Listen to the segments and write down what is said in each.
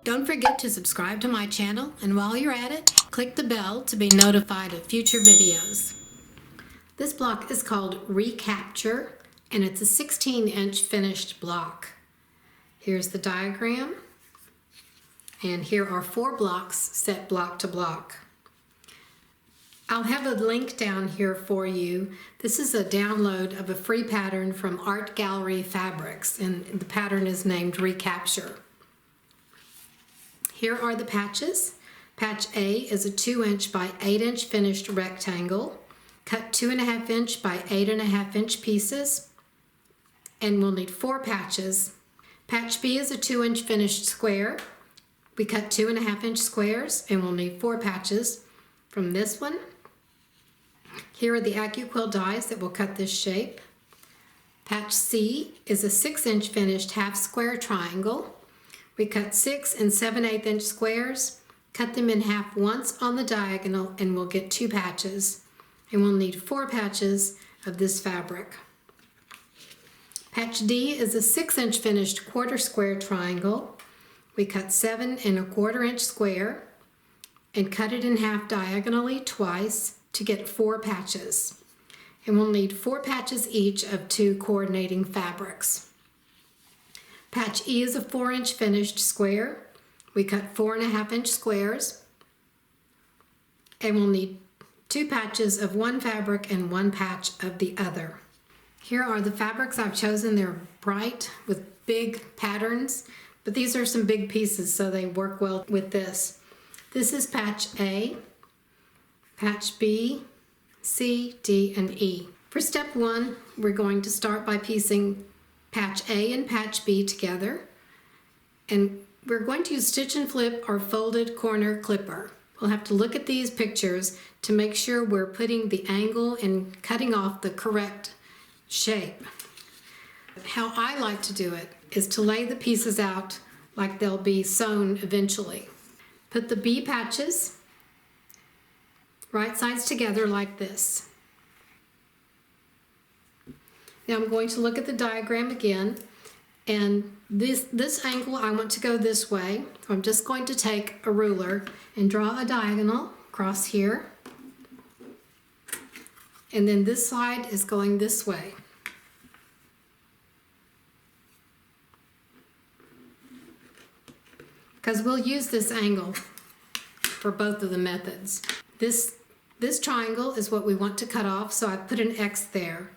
Don't forget to subscribe to my channel, and while you're at it, click the bell to be notified of future videos. This block is called Recapture, and it's a 16-inch finished block. Here's the diagram, and here are 4 blocks set block to block. I'll have a link down here for you. This is a download of a free pattern from Art Gallery Fabrics, and the pattern is named Recapture. Here are the patches. Patch A is a 2-inch by 8-inch finished rectangle, cut 2.5-inch by 8.5-inch pieces, and we'll need 4 patches. Patch B is a 2-inch finished square. We cut 2.5-inch squares, and we'll need 4 patches from this one. Here are the AccuQuilt dies that will cut this shape. Patch C is a 6-inch finished half square triangle. We cut 6 and 7/8 inch squares, cut them in half once on the diagonal, and we'll get 2 patches. And we'll need 4 patches of this fabric. Patch D is a 6-inch finished quarter square triangle. We cut 7 1/4 inch square and cut it in half diagonally twice to get 4 patches. And we'll need 4 patches each of 2 coordinating fabrics. Patch E is a 4-inch finished square. We cut 4.5-inch squares, and we'll need 2 patches of one fabric and 1 patch of the other. Here are the fabrics I've chosen. They're bright with big patterns, but these are some big pieces, so they work well with this. This is patch A, patch B, C, D, and E. For step 1, we're going to start by piecing patch A and patch B together, and we're going to use stitch and flip or folded corner clipper. We'll have to look at these pictures to make sure we're putting the angle and cutting off the correct shape. How I like to do it is to lay the pieces out like they'll be sewn eventually. Put the B patches right sides together like this. Now I'm going to look at the diagram again, and this angle I want to go this way. So I'm just going to take a ruler and draw a diagonal across here, and then this side is going this way. Because we'll use this angle for both of the methods. This triangle is what we want to cut off, so I put an X there.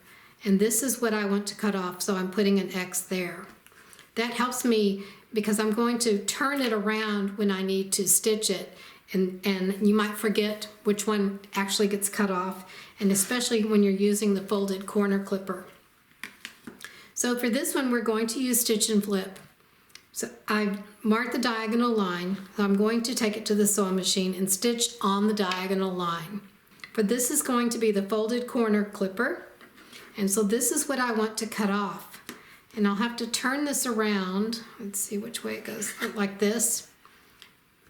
And this is what I want to cut off, so I'm putting an X there. That helps me because I'm going to turn it around when I need to stitch it, and you might forget which one actually gets cut off, and especially when you're using the folded corner clipper. So for this one, we're going to use stitch and flip. So I marked the diagonal line, so I'm going to take it to the sewing machine and stitch on the diagonal line. But this is going to be the folded corner clipper. And so this is what I want to cut off. And I'll have to turn this around. Let's see which way it goes, like this.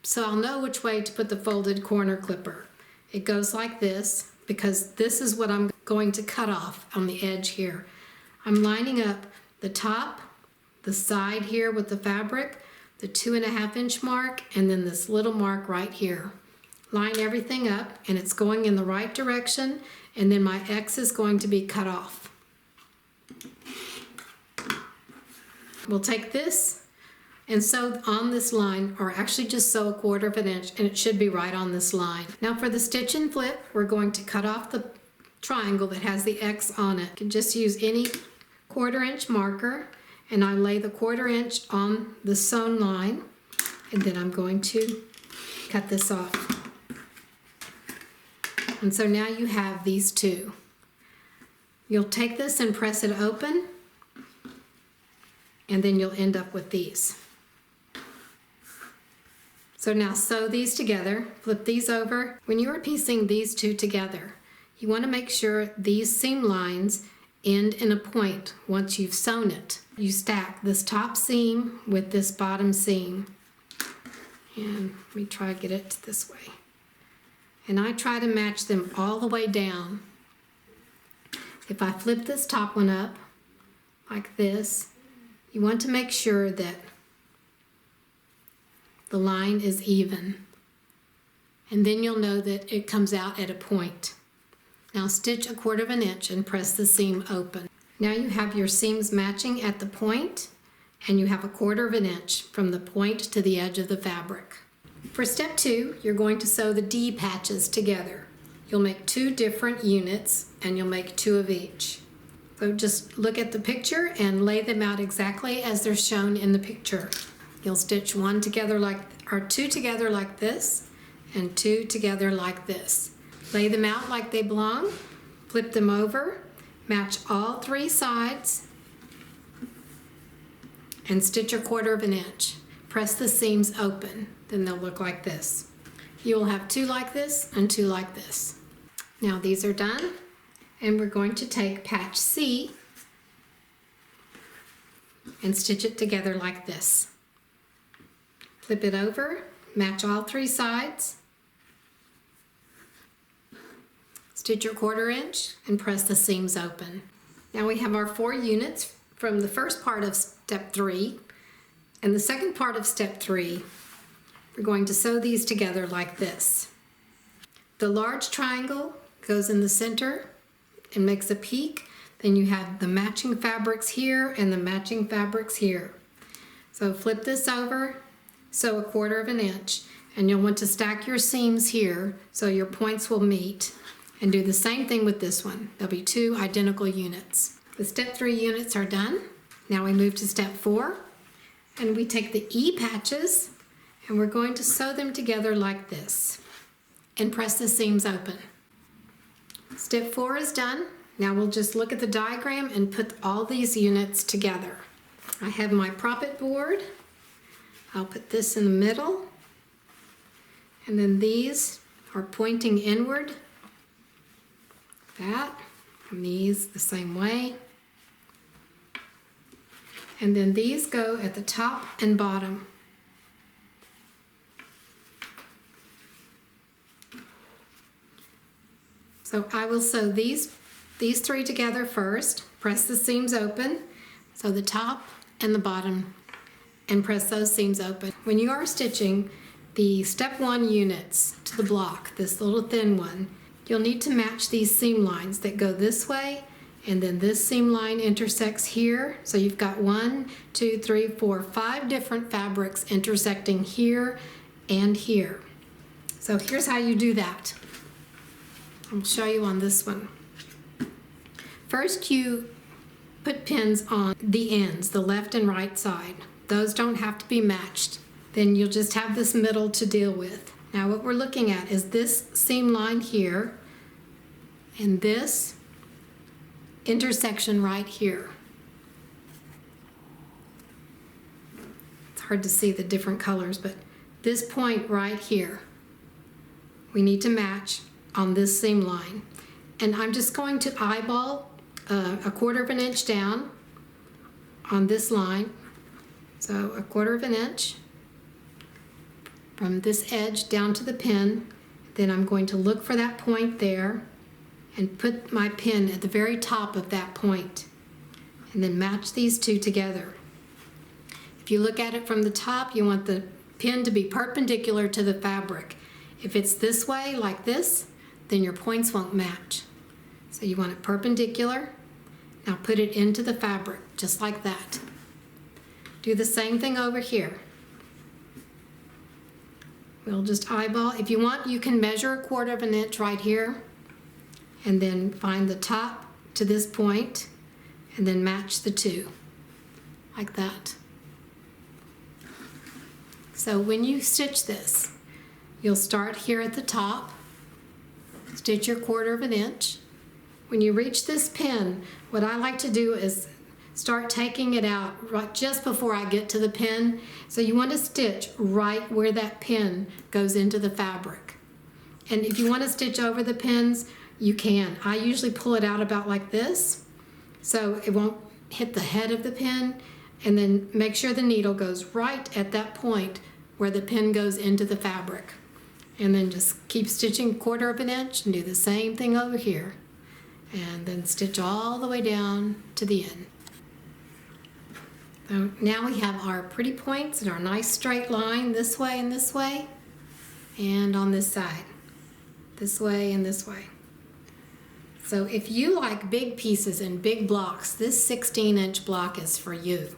So I'll know which way to put the folded corner clipper. It goes like this because this is what I'm going to cut off on the edge here. I'm lining up the top, the side here with the fabric, the 2.5-inch mark, and then this little mark right here. Line everything up, and it's going in the right direction, and then my X is going to be cut off. We'll take this and sew on this line, or actually just sew 1/4 inch, and it should be right on this line. Now for the stitch and flip, we're going to cut off the triangle that has the X on it. You can just use any 1/4 inch marker, and I lay the 1/4 inch on the sewn line, and then I'm going to cut this off. And so now you have these 2. You'll take this and press it open, and then you'll end up with these. So now sew these together, flip these over. When you are piecing these 2 together, you want to make sure these seam lines end in a point once you've sewn it. You stack this top seam with this bottom seam. And let me try to get it this way. And I try to match them all the way down. If I flip this top one up like this, you want to make sure that the line is even. And then you'll know that it comes out at a point. Now stitch 1/4 inch and press the seam open. Now you have your seams matching at the point, and you have 1/4 inch from the point to the edge of the fabric. For step 2, you're going to sew the D patches together. You'll make 2 different units, and you'll make 2 of each. So just look at the picture and lay them out exactly as they're shown in the picture. You'll stitch 2 together like this, and 2 together like this. Lay them out like they belong, flip them over, match all 3 sides, and stitch 1/4 inch. Press the seams open, then they'll look like this. You will have 2 like this and 2 like this. Now these are done, and we're going to take patch C and stitch it together like this. Flip it over, match all 3 sides, stitch your 1/4 inch, and press the seams open. Now we have our 4 units from the first part of step 3, and the second part of step 3, we're going to sew these together like this. The large triangle goes in the center and makes a peak. Then you have the matching fabrics here and the matching fabrics here. So flip this over, sew 1/4 inch, and you'll want to stack your seams here so your points will meet. And do the same thing with this one. There'll be 2 identical units. The step 3 units are done. Now we move to step 4, and we take the E patches, and we're going to sew them together like this and press the seams open. Step 4 is done. Now we'll just look at the diagram and put all these units together. I have my prop-it board. I'll put this in the middle, and then these are pointing inward. That, and these the same way. And then these go at the top and bottom. So I will sew these 3 together first, press the seams open, sew the top and the bottom, and press those seams open. When you are stitching the step 1 units to the block, this little thin one, you'll need to match these seam lines that go this way, and then this seam line intersects here. So you've got 1, 2, 3, 4, 5 different fabrics intersecting here and here. So here's how you do that. I'll show you on this one. First, you put pins on the ends, the left and right side. Those don't have to be matched. Then you'll just have this middle to deal with. Now what we're looking at is this seam line here and this intersection right here. It's hard to see the different colors, but this point right here, we need to match on this seam line. And I'm just going to eyeball 1/4 inch down on this line. So 1/4 inch from this edge down to the pin. Then I'm going to look for that point there and put my pin at the very top of that point, and then match these 2 together. If you look at it from the top, you want the pin to be perpendicular to the fabric. If it's this way, like this, then your points won't match. So you want it perpendicular. Now put it into the fabric, just like that. Do the same thing over here. We'll just eyeball. If you want, you can measure 1/4 inch right here, and then find the top to this point, and then match the 2, like that. So when you stitch this, you'll start here at the top, stitch your 1/4 inch. When you reach this pin, what I like to do is start taking it out right just before I get to the pin. So you want to stitch right where that pin goes into the fabric. And if you want to stitch over the pins, you can. I usually pull it out about like this, so it won't hit the head of the pin, and then make sure the needle goes right at that point where the pin goes into the fabric. And then just keep stitching 1/4 inch and do the same thing over here. And then stitch all the way down to the end. So now we have our pretty points and our nice straight line this way and this way, and on this side, this way and this way. So if you like big pieces and big blocks, this 16-inch block is for you.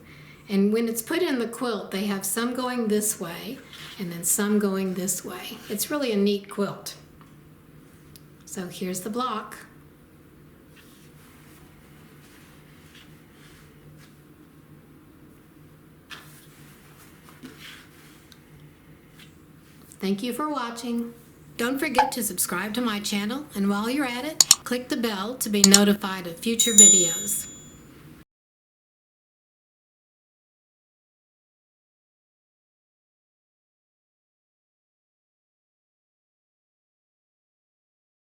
And when it's put in the quilt, they have some going this way and then some going this way. It's really a neat quilt. So here's the block. Thank you for watching. Don't forget to subscribe to my channel, and while you're at it, click the bell to be notified of future videos.